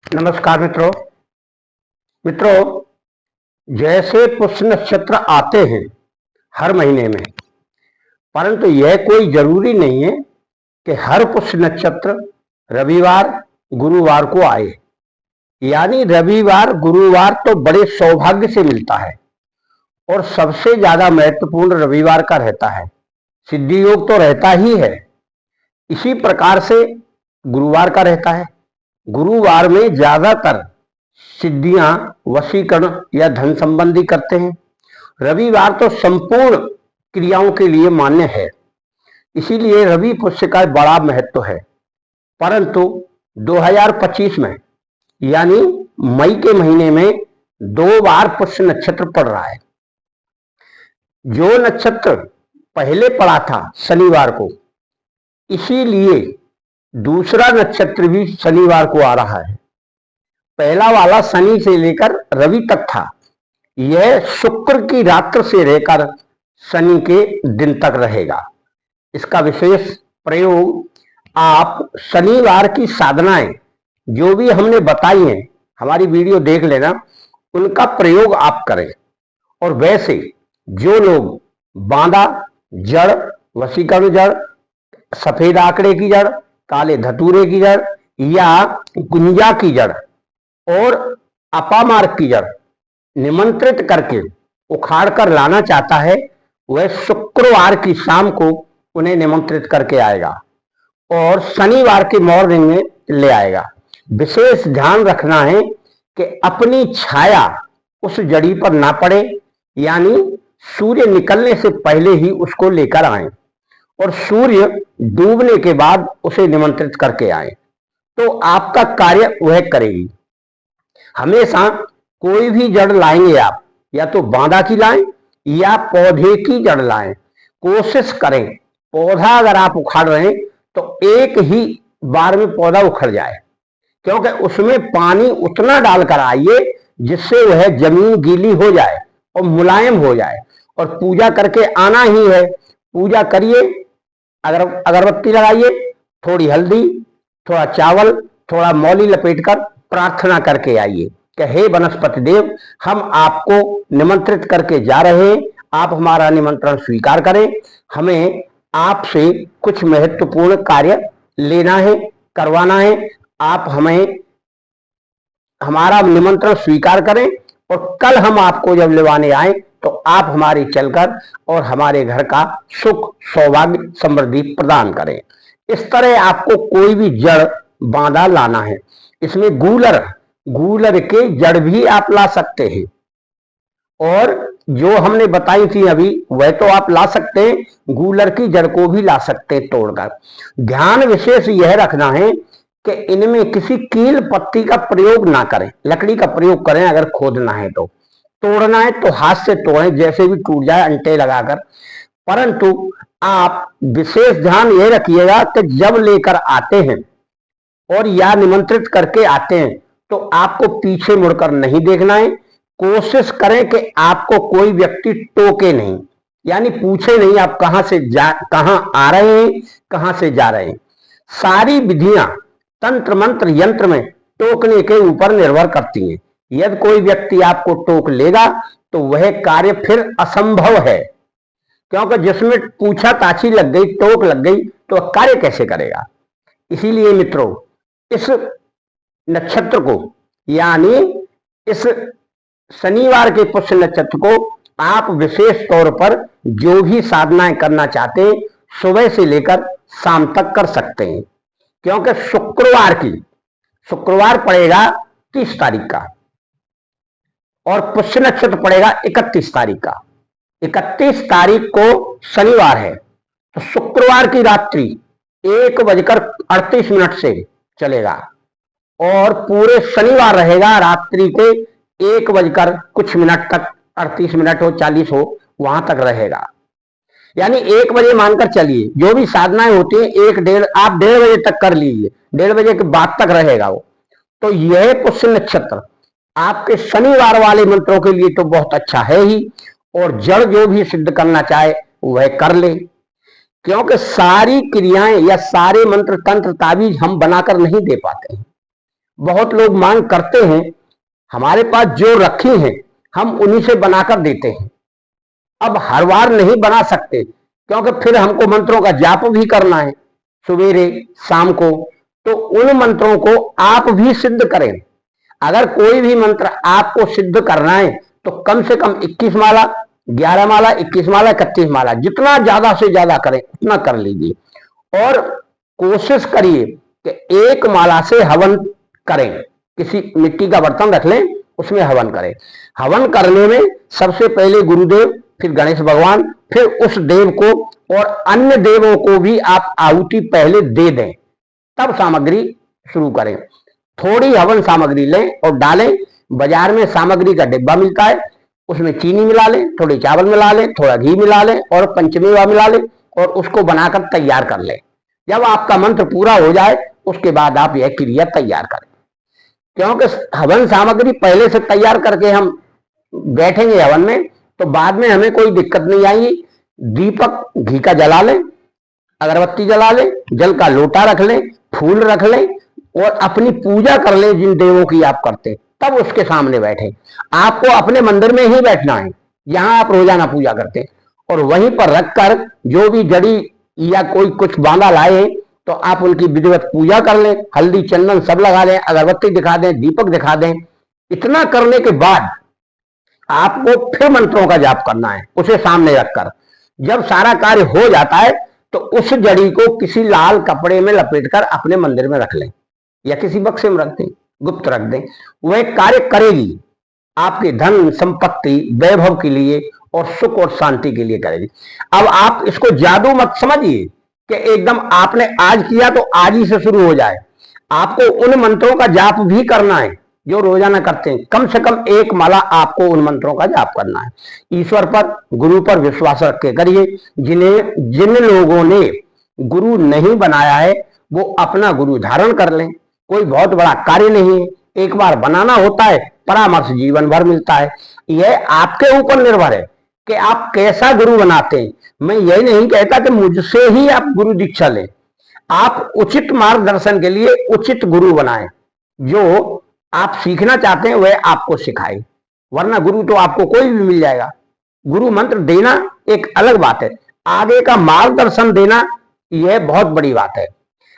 नमस्कार मित्रों। जैसे पुष्य नक्षत्र आते हैं हर महीने में, परंतु यह कोई जरूरी नहीं है कि हर पुष्य नक्षत्र रविवार गुरुवार को आए। यानी रविवार गुरुवार तो बड़े सौभाग्य से मिलता है और सबसे ज्यादा महत्वपूर्ण रविवार का रहता है। सिद्धि योग तो रहता ही है, इसी प्रकार से गुरुवार का रहता है। गुरुवार में ज्यादातर सिद्धियां वशीकरण या धन संबंधी करते हैं। रविवार तो संपूर्ण क्रियाओं के लिए मान्य है, इसीलिए रवि पुष्य का बड़ा महत्व है। परंतु 2025 में यानी मई के महीने में 2 बार पुष्य नक्षत्र पड़ रहा है। जो नक्षत्र पहले पड़ा था शनिवार को, इसीलिए दूसरा नक्षत्र भी शनिवार को आ रहा है। पहला वाला शनि से लेकर रवि तक था, यह शुक्र की रात्रि से लेकर शनि के दिन तक रहेगा। इसका विशेष प्रयोग आप शनिवार की साधनाएं जो भी हमने बताई हैं, हमारी वीडियो देख लेना, उनका प्रयोग आप करें। और वैसे जो लोग बांदा जड़, वशीकरण जड़, सफेद आंकड़े की जड़, काले धतूरे की जड़ या गुंजा की जड़ और अपामार्ग की जड़ निमंत्रित करके उखाड़ कर लाना चाहता है, वह शुक्रवार की शाम को उन्हें निमंत्रित करके आएगा और शनिवार के मॉर्निंग में ले आएगा। विशेष ध्यान रखना है कि अपनी छाया उस जड़ी पर ना पड़े, यानी सूर्य निकलने से पहले ही उसको लेकर आए और सूर्य डूबने के बाद उसे निमंत्रित करके आए, तो आपका कार्य वह करेगी। हमेशा कोई भी जड़ लाएंगे आप, या तो बांदा की लाएं या पौधे की जड़ लाएं। कोशिश करें पौधा अगर आप उखाड़ रहे हैं तो एक ही बार में पौधा उखड़ जाए, क्योंकि उसमें पानी उतना डालकर आइए जिससे वह जमीन गीली हो जाए और मुलायम हो जाए। और पूजा करके आना ही है, पूजा करिए, अगरबत्ती लगाइए, थोड़ी हल्दी, थोड़ा चावल, थोड़ा मौली लपेटकर प्रार्थना करके आइए कि हे वनस्पति देव, हम आपको निमंत्रित करके जा रहे हैं, आप हमारा निमंत्रण स्वीकार करें। हमें आपसे कुछ महत्वपूर्ण कार्य लेना है, करवाना है। आप हमें हमारा निमंत्रण स्वीकार करें और कल हम आपको जब लेवाने आए तो आप हमारी चलकर और हमारे घर का सुख सौभाग्य समृद्धि प्रदान करें। इस तरह आपको कोई भी जड़ बांधा लाना है। इसमें गूलर के जड़ भी आप ला सकते हैं, और जो हमने बताई थी अभी वह तो आप ला सकते हैं, गूलर की जड़ को भी ला सकते हैं तोड़कर। ध्यान विशेष यह रखना है कि इनमें किसी कील पत्ती का प्रयोग ना करें, लकड़ी का प्रयोग करें। अगर खोदना है तो, तोड़ना है तो हाथ से तोड़ें, जैसे भी टूट जाए अंटे लगाकर। परंतु आप विशेष ध्यान यह रखिएगा कि जब लेकर आते हैं और या निमंत्रित करके आते हैं तो आपको पीछे मुड़कर नहीं देखना है। कोशिश करें कि आपको कोई व्यक्ति टोके नहीं, यानी पूछे नहीं आप कहां आ रहे हैं, कहां से जा रहे हैं। सारी विधियां तंत्र मंत्र यंत्र में टोकने के ऊपर निर्भर करती हैं। यदि कोई व्यक्ति आपको टोक लेगा तो वह कार्य फिर असंभव है, क्योंकि जिसमें पूछा ताछी लग गई, टोक लग गई, तो कार्य कैसे करेगा। इसीलिए मित्रों, इस नक्षत्र को, यानी इस शनिवार के पुष्य नक्षत्र को आप विशेष तौर पर जो भी साधनाएं करना चाहते हैं सुबह से लेकर शाम तक कर सकते हैं, क्योंकि शुक्रवार पड़ेगा 30 तारीख का और पुष्य नक्षत्र पड़ेगा 31 तारीख का। 31 तारीख को शनिवार है, तो शुक्रवार की रात्रि 1:38 से चलेगा और पूरे शनिवार रहेगा रात्रि के 1 कुछ मिनट तक, 38 मिनट हो 40 हो, वहां तक रहेगा। यानी 1 बजे मानकर चलिए, जो भी साधनाएं होती है 1-1:30, आप 1:30 बजे तक कर लीजिए, 1:30 बजे के बाद तक रहेगा वो। तो यह पुष्य नक्षत्र आपके शनिवार वाले मंत्रों के लिए तो बहुत अच्छा है ही, और जड़ जो भी सिद्ध करना चाहे वह कर ले, क्योंकि सारी क्रियाएं या सारे मंत्र तंत्र ताबीज हम बनाकर नहीं दे पाते हैं। बहुत लोग मांग करते हैं, हमारे पास जो रखी हैं हम उन्हीं से बनाकर देते हैं। अब हर बार नहीं बना सकते, क्योंकि फिर हमको मंत्रों का जाप भी करना है सवेरे शाम को, तो उन मंत्रों को आप भी सिद्ध करें। अगर कोई भी मंत्र आपको सिद्ध करना है तो कम से कम 21 माला, 11 माला, 21 माला, 31 माला, जितना ज्यादा से ज्यादा करें उतना कर लीजिए। और कोशिश करिए कि एक माला से हवन करें, किसी मिट्टी का बर्तन रख लें, उसमें हवन करें। हवन करने में सबसे पहले गुरुदेव, फिर गणेश भगवान, फिर उस देव को और अन्य देवों को भी आप आहुति पहले दे दें, तब सामग्री शुरू करें। थोड़ी हवन सामग्री लें और डालें। बाजार में सामग्री का डिब्बा मिलता है, उसमें चीनी मिला लें, थोड़ी चावल मिला लें, थोड़ा घी मिला लें और पंचमेवा मिला लें और उसको बनाकर तैयार कर लें। जब आपका मंत्र पूरा हो जाए उसके बाद आप यह क्रिया तैयार करें, क्योंकि हवन सामग्री पहले से तैयार करके हम बैठेंगे हवन में तो बाद में हमें कोई दिक्कत नहीं आएगी। दीपक घी का जला लें, अगरबत्ती जला लें, जल का लोटा रख लें, फूल रख लें और अपनी पूजा कर लें जिन देवों की आप करते, तब उसके सामने बैठे। आपको अपने मंदिर में ही बैठना है जहां आप रोजाना पूजा करते, और वहीं पर रखकर जो भी जड़ी या कोई कुछ बांधा लाए तो आप उनकी विधिवत पूजा कर लें, हल्दी चंदन सब लगा लें, अगरबत्ती दिखा दें, दीपक दिखा दें। इतना करने के बाद आपको फिर मंत्रों का जाप करना है उसे सामने रखकर। जब सारा कार्य हो जाता है तो उस जड़ी को किसी लाल कपड़े में लपेटकर अपने मंदिर में रख लें या किसी बक्से में रख दें, गुप्त रख दें। वह कार्य करेगी, आपके धन संपत्ति वैभव के लिए और सुख और शांति के लिए करेगी। अब आप इसको जादू मत समझिए कि एकदम आपने आज किया तो आज ही से शुरू हो जाए। आपको उन मंत्रों का जाप भी करना है जो रोजाना करते हैं। कम से कम एक माला आपको उन मंत्रों का जाप करना है। ईश्वर पर, गुरु पर विश्वास रख के करिए। जिन लोगों ने गुरु नहीं बनाया है वो अपना गुरु धारण कर लें, कोई बहुत बड़ा कार्य नहीं है। एक बार बनाना होता है, परामर्श जीवन भर मिलता है। यह आपके ऊपर निर्भर है कि आप कैसा गुरु बनाते हैं। मैं यही नहीं कहता कि मुझसे ही आप गुरु दीक्षा लें, आप उचित मार्गदर्शन के लिए उचित गुरु बनाएं, जो आप सीखना चाहते हैं वह आपको सिखाए। वरना गुरु तो आपको कोई भी मिल जाएगा। गुरु मंत्र देना एक अलग बात है, आगे का मार्गदर्शन देना यह बहुत बड़ी बात है।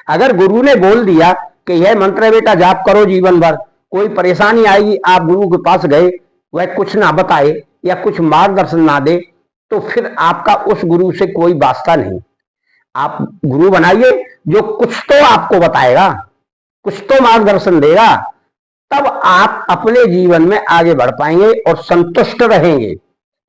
अगर गुरु ने बोल दिया कि यह मंत्र बेटा जाप करो जीवन भर, कोई परेशानी आएगी, आप गुरु के पास गए, वह कुछ ना बताए या कुछ मार्गदर्शन ना दे, तो फिर आपका उस गुरु से कोई वास्ता नहीं। आप गुरु बनाइए जो कुछ तो आपको बताएगा, कुछ तो मार्गदर्शन देगा, तब आप अपने जीवन में आगे बढ़ पाएंगे और संतुष्ट रहेंगे।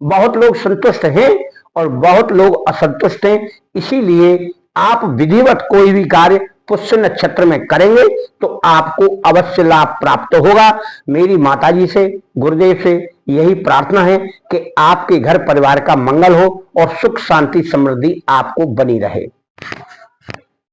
बहुत लोग संतुष्ट हैं और बहुत लोग असंतुष्ट हैं, इसीलिए आप विधिवत कोई भी कार्य पुष्य नक्षत्र में करेंगे तो आपको अवश्य लाभ प्राप्त होगा। मेरी माताजी से, गुरुदेव से यही प्रार्थना है कि आपके घर परिवार का मंगल हो और सुख शांति समृद्धि आपको बनी रहे।